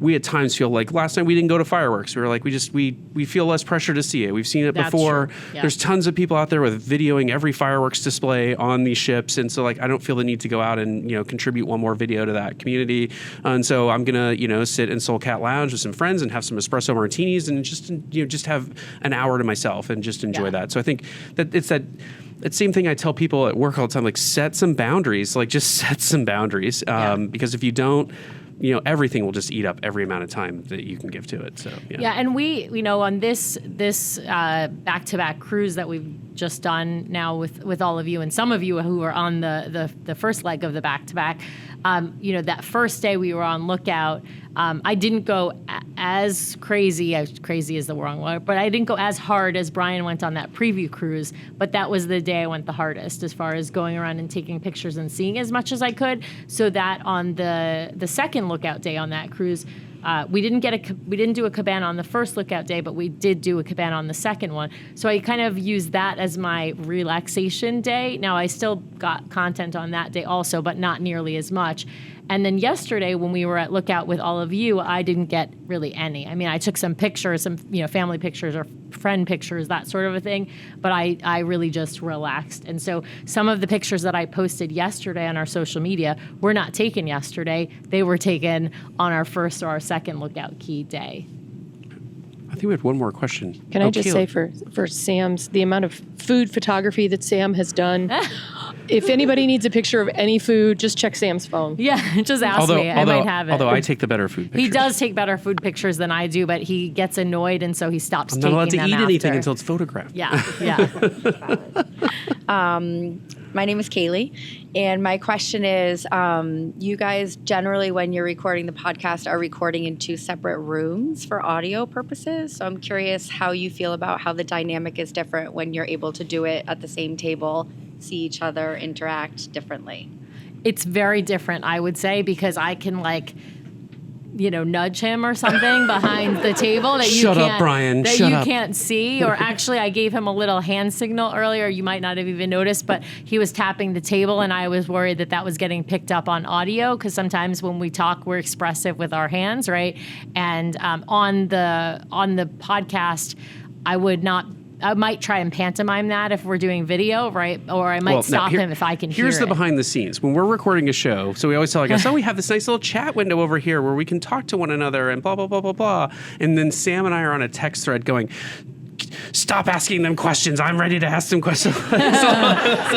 we at times feel like last time we didn't go to fireworks. We were like, we feel less pressure to see it. We've seen it before. Yeah. There's tons of people out there with videoing every fireworks display on these ships. And so, like, I don't feel the need to go out and, contribute one more video to that community. And so I'm going to, sit in Soul Cat Lounge with some friends and have some espresso martinis and just have an hour to myself and just enjoy that. So I think that it's that same thing I tell people at work all the time, like, set some boundaries, because if you don't, everything will just eat up every amount of time that you can give to it. So and we, on this back-to-back cruise that we've just done now with all of you, and some of you who are on the first leg of the back-to-back, that first day we were on Lookout, I didn't go as crazy is the wrong word, but I didn't go as hard as Brian went on that preview cruise, but that was the day I went the hardest as far as going around and taking pictures and seeing as much as I could, so that on the second Lookout day on that cruise, we didn't do a cabana on the first Lookout day, but we did do a cabana on the second one. So I kind of used that as my relaxation day. Now, I still got content on that day also, but not nearly as much. And then yesterday, when we were at Lookout with all of you, I didn't get really any. I mean, I took some pictures, some family pictures or friend pictures, that sort of a thing, but I really just relaxed. And so some of the pictures that I posted yesterday on our social media were not taken yesterday. They were taken on our first or our second Lookout Cay day. I think we have one more question. Can I just say for Sam's, the amount of food photography that Sam has done, if anybody needs a picture of any food, just check Sam's phone. Yeah, just ask me. I might have it. Although I take the better food pictures. He does take better food pictures than I do, but he gets annoyed, and so he stops taking them. I'm not allowed to eat after. anything until it's photographed. Yeah. My name is Kaylee, and my question is, you guys generally, when you're recording the podcast, are recording in two separate rooms for audio purposes. So I'm curious how you feel about how the dynamic is different when you're able to do it at the same table, see each other, interact differently. It's very different, I would say, because I can nudge him or something behind the table that you Shut can't, up, Brian. that Shut you up. can't see. Or actually, I gave him a little hand signal earlier. You might not have even noticed, but he was tapping the table, and I was worried that was getting picked up on audio because sometimes when we talk, we're expressive with our hands, right? And on the podcast, I might try and pantomime that if we're doing video, right? Or I might stop him if I can hear it. Here's the behind the scenes. When we're recording a show, so we always tell our guests, we have this nice little chat window over here where we can talk to one another and blah, blah, blah, blah, blah. And then Sam and I are on a text thread going, stop asking them questions. I'm ready to ask them questions.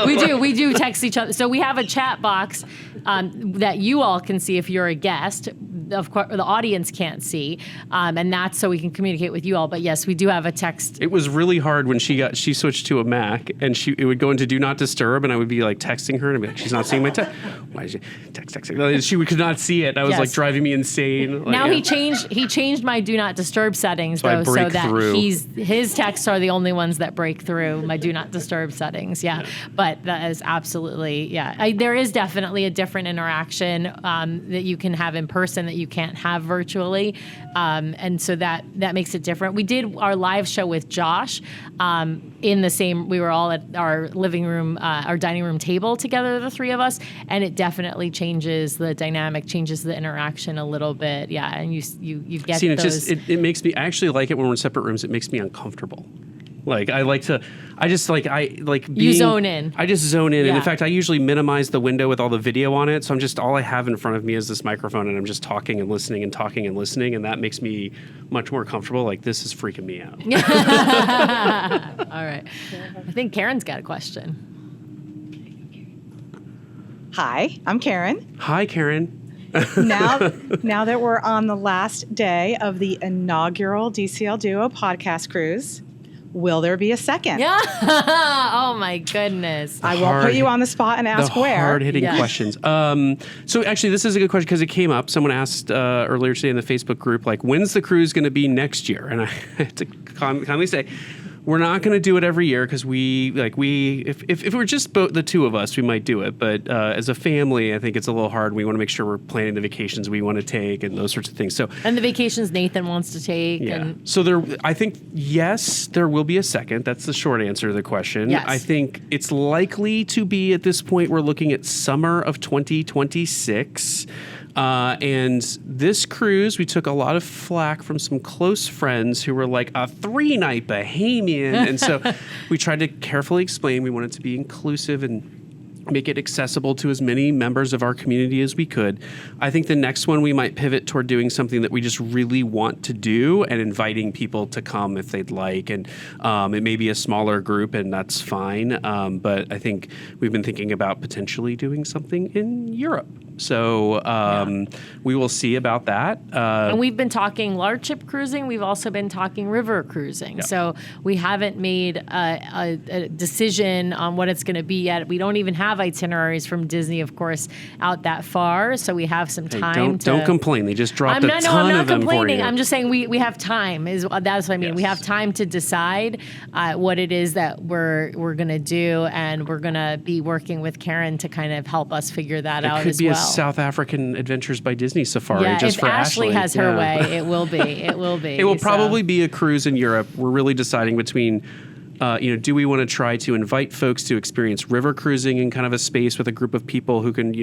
We do text each other. So we have a chat box that you all can see if you're a guest. Of course, the audience can't see, and that's so we can communicate with you all. But yes, we do have a text. It was really hard when she switched to a Mac, and it would go into Do Not Disturb, and I would be like texting her, and I'd be like, she's not seeing my text. Why is she texting? She could not see it. I was like driving me insane. Now he changed my Do Not Disturb settings though, so that his texts are the only ones that break through my Do Not Disturb settings. Yeah. But that is absolutely there is definitely a different interaction that you can have in person that you can't have virtually, and so that makes it different. We did our live show with Josh in the same. We were all at our living room, our dining room table together, the three of us, and it definitely changes the dynamic, changes the interaction a little bit. Yeah, and you get those. It makes me. I actually like it when we're in separate rooms. It makes me uncomfortable. You zone in. I just zone in. Yeah. And in fact, I usually minimize the window with all the video on it. So all I have in front of me is this microphone, and I'm just talking and listening and talking and listening. And that makes me much more comfortable. Like, this is freaking me out. All right. I think Karen's got a question. Hi, I'm Karen. Hi, Karen. Now that we're on the last day of the inaugural DCL Duo podcast cruise, will there be a second? Yeah. Oh my goodness. I won't put you on the spot and ask where. Hard-hitting questions. So actually, this is a good question because it came up. Someone asked earlier today in the Facebook group, when's the cruise going to be next year? And I had to kindly say, we're not going to do it every year because if we're just the two of us, we might do it. But as a family, I think it's a little hard. We want to make sure we're planning the vacations we want to take and those sorts of things. And the vacations Nathan wants to take. Yeah. So I think, yes, there will be a second. That's the short answer to the question. Yes. I think it's likely to be at this point, we're looking at summer of 2026. And this cruise, we took a lot of flack from some close friends who were like a 3-night Bahamian. And so we tried to carefully explain we wanted to be inclusive and make it accessible to as many members of our community as we could. I think the next one we might pivot toward doing something that we just really want to do and inviting people to come if they'd like. And it may be a smaller group, and that's fine. But I think we've been thinking about potentially doing something in Europe. So we will see about that. And we've been talking large ship cruising. We've also been talking river cruising. Yep. So we haven't made a decision on what it's going to be yet. We don't even have itineraries from Disney, of course, out that far. So we have some time. Don't complain. They just dropped I'm not of them for you. complaining. I'm just saying we have time. That's what I mean. Yes. We have time to decide what it is that we're going to do, and we're going to be working with Karen to kind of help us figure that out as well. South African Adventures by Disney safari just for Ashley. If Ashley has her way, it will be. It will probably be a cruise in Europe. We're really deciding between, do we want to try to invite folks to experience river cruising in kind of a space with a group of people who can,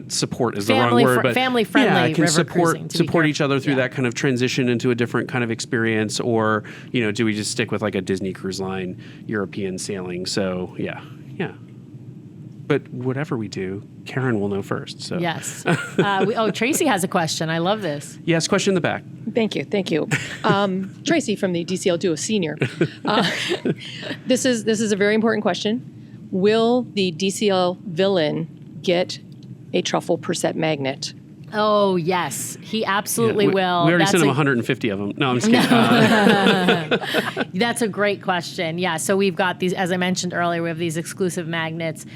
support is the wrong word, but family-friendly can river cruising, support each other through that kind of transition into a different kind of experience, or do we just stick with like a Disney Cruise Line European sailing? So yeah. But whatever we do, Karen will know first. So. Yes. Tracy has a question. I love this. Yes, question in the back. Thank you. Tracy from the DCL Duo Senior. This is a very important question. Will the DCL villain get a truffle percent magnet? Oh, yes. He absolutely will. We already sent him 150 of them. No, I'm just kidding. That's a great question. Yeah, so we've got these, as I mentioned earlier, we have these exclusive magnets.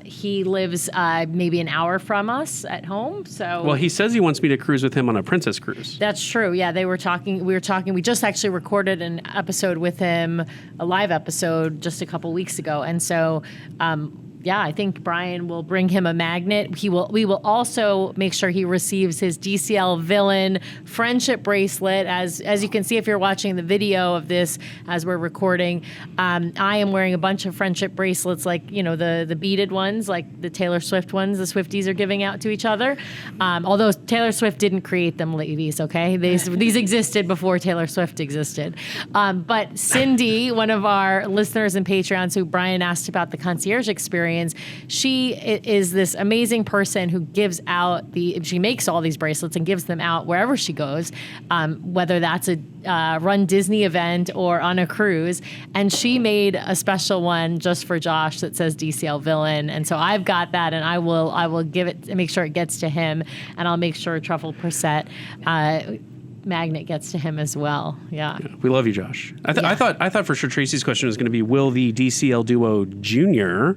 He lives maybe an hour from us at home. So well, he says he wants me to cruise with him on a princess cruise. That's true. Yeah, we were talking. We just actually recorded an episode with him, a live episode, just a couple weeks ago. And so I think Brian will bring him a magnet. We will also make sure he receives his DCL Villain friendship bracelet. As you can see, if you're watching the video of this as we're recording, I am wearing a bunch of friendship bracelets, like, the beaded ones, like the Taylor Swift ones the Swifties are giving out to each other. Although Taylor Swift didn't create them, ladies, okay? These existed before Taylor Swift existed. But Cindy, one of our listeners and Patreons who Brian asked about the concierge experience, she is this amazing person who gives out she makes all these bracelets and gives them out wherever she goes, whether that's a Run Disney event or on a cruise. And she made a special one just for Josh that says DCL Villain. And so I've got that, and I will give it, make sure it gets to him, and I'll make sure Truffle Percet magnet gets to him as well. Yeah. We love you, Josh. I thought for sure Tracy's question was going to be, will the DCL Duo Junior,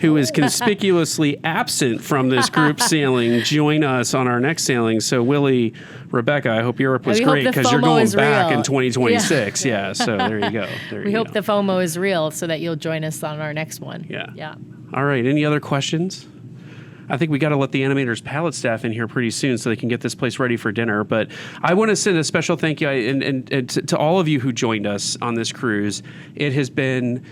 who is conspicuously absent from this group sailing, join us on our next sailing? So Willie, Rebecca, I hope Europe was great, because you're going back in 2026. Yeah. So there you go. We hope the FOMO is real so that you'll join us on our next one. Yeah. All right. Any other questions? I think we got to let the Animator's Palate staff in here pretty soon so they can get this place ready for dinner. But I want to send a special thank you and to all of you who joined us on this cruise. It has been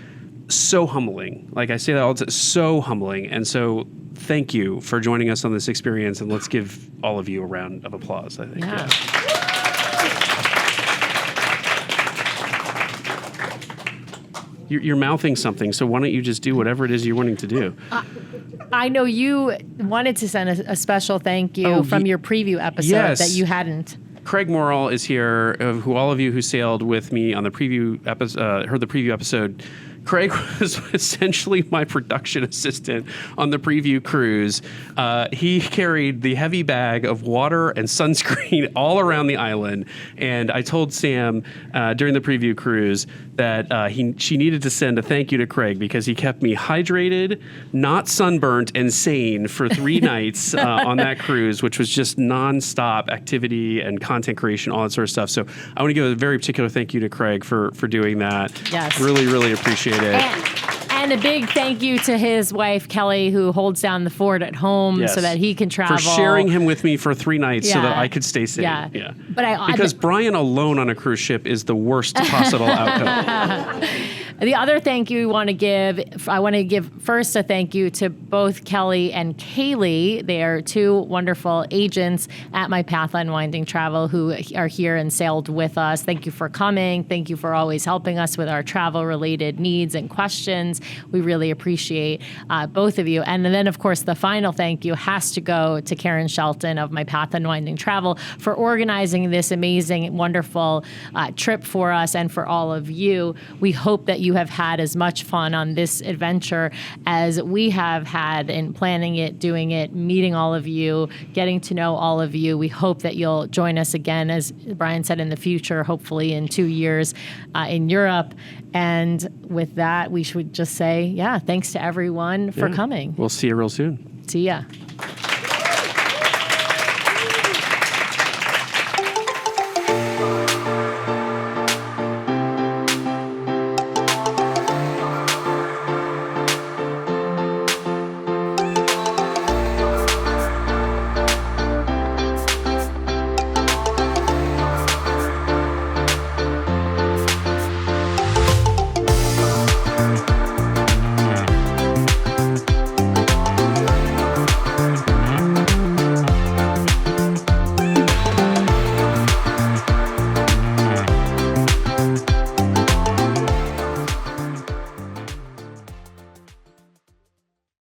so humbling. Like I say that all the time, so humbling. And so thank you for joining us on this experience. And let's give all of you a round of applause, I think. Yeah. You're mouthing something, so why don't you just do whatever it is you're wanting to do? I know you wanted to send a special thank you from your preview episode that you hadn't. Craig Morrill is here, who all of you who sailed with me on the preview episode, heard the preview episode. Craig was essentially my production assistant on the preview cruise. He carried the heavy bag of water and sunscreen all around the island. And I told Sam during the preview cruise that she needed to send a thank you to Craig, because he kept me hydrated, not sunburnt, and sane for 3 nights on that cruise, which was just nonstop activity and content creation, all that sort of stuff. So I want to give a very particular thank you to Craig for doing that. Yes. Really, really appreciate it. And a big thank you to his wife, Kelly, who holds down the fort at home so that he can travel. For sharing him with me for 3 nights so that I could stay safe. Yeah. Because Brian alone on a cruise ship is the worst possible outcome. The other thank you I want to give first a thank you to both Kelly and Kaylee. They are 2 wonderful agents at My Path Unwinding Travel who are here and sailed with us. Thank you for coming. Thank you for always helping us with our travel-related needs and questions. We really appreciate both of you. And then, of course, the final thank you has to go to Karen Shelton of My Path Unwinding Travel for organizing this amazing, wonderful trip for us and for all of you. We hope that you have had as much fun on this adventure as we have had in planning it, doing it, meeting all of you, getting to know all of you. We hope that you'll join us again, as Brian said, in the future, hopefully in 2 years in Europe. And with that, we should just say, thanks to everyone for coming. We'll see you real soon. See ya.